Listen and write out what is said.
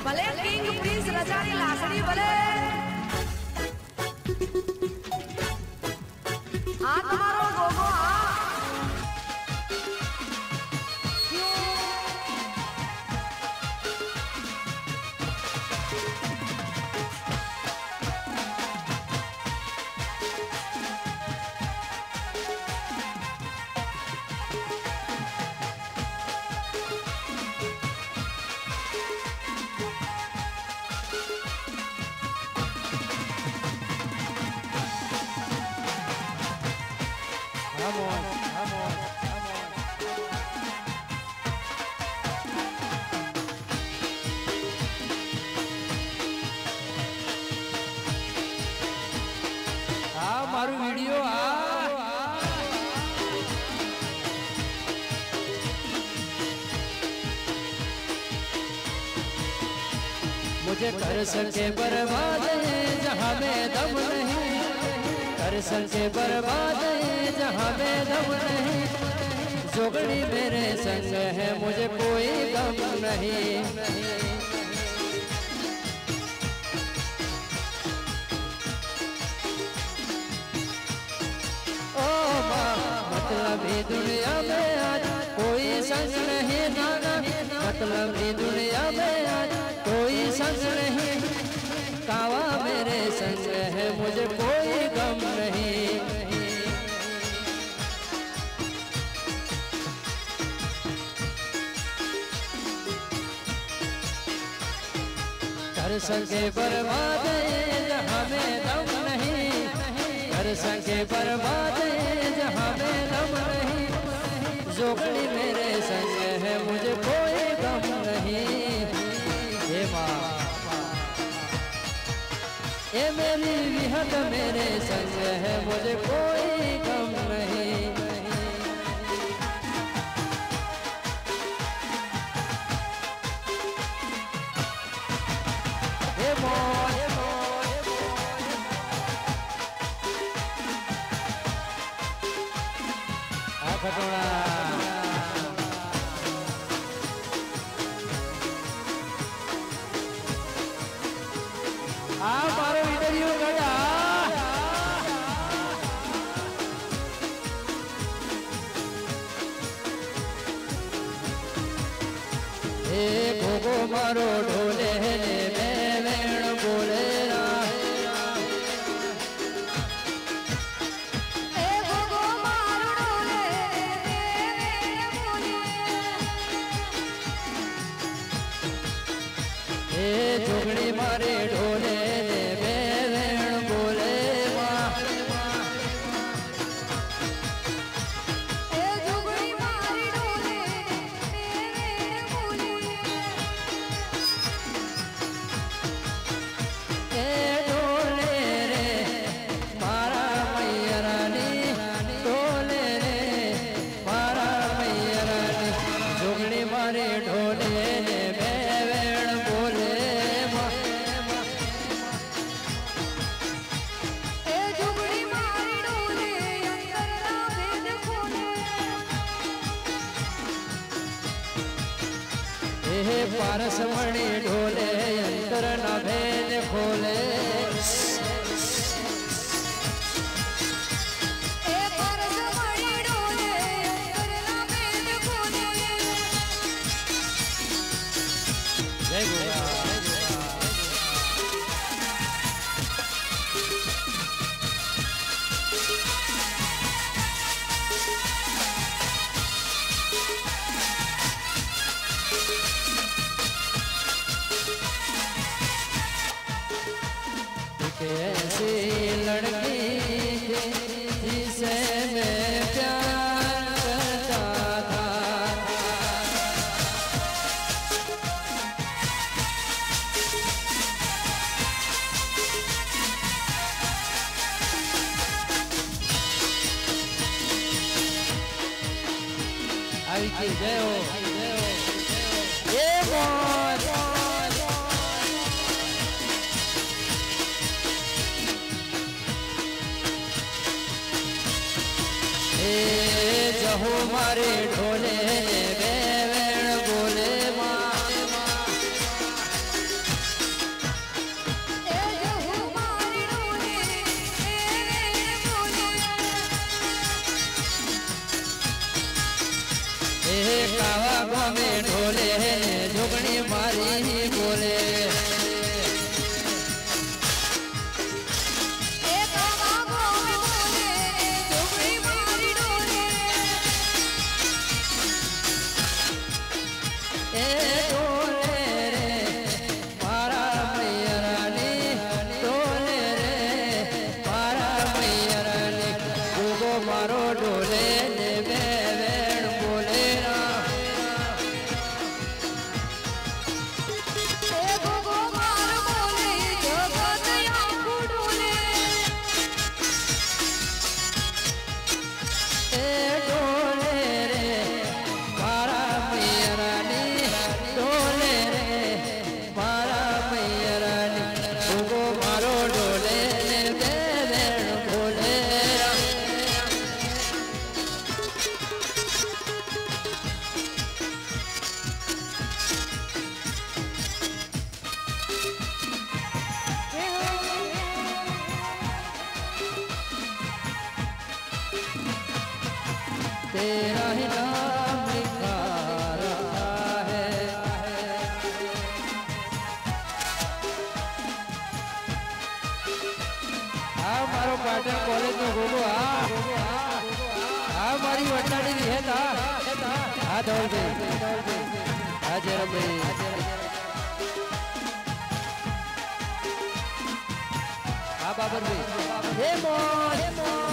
भले king Prince Rajani लासड़ी भले हाँ तुम्हारो गोगो Come on, come on, come on. मारू वीडियो मुझे कर सके बर्बाद जहाँ में दम नहीं, कर सके बर्बाद जहाँ में दम नहीं, जोगड़ी मेरे संग है मुझे कोई गम नहीं। ओ माँ मतलबी दुनिया में आज कोई संग नहीं, नाना मतलबी दुनिया में आज कोई संग नहीं, कावा मेरे संग है मुझे कोई गम नहीं। कर सके बर्बाद जहाँ में दम नहीं, कर सके बर्बाद जहाँ में दम नहीं, जोगड़ी मेरे संग है मुझे कोई गम नहीं। हे माँ ये मेरी विहत मेरे संग है मुझे कोई गम नहीं। हे मौत खटोला मारो इंटरव्यू गया गोगो मारो ढोले में वेण बोले जोगड़ी मारे ढोले वेण बोले पारस मणि ढोले अंतर न भेद खोले जय गुरु ऐसी लड़की जिसे मैं प्यार करता था, आई की जय हो ये मौत जहो मारे ढोले वेण बोले माँ कावा गामे ढोले जोगणी मारी बोले मारो डोले ने बेवेण बोले ना ए गोगो मार बोले जगत आंखू डोले ए डोले रे मारा मैया रानी डोले रे मारा मैया रानी गोगो मारो डोले ने बेवेण बोले तेरा ही नाम लिखा रहा है आ मारो पाटण कॉलेज नो गोगो आ मारी वटाड़ी री है ता आ दौड़ गई आ जरा भाई आ बाबर भाई हे मोर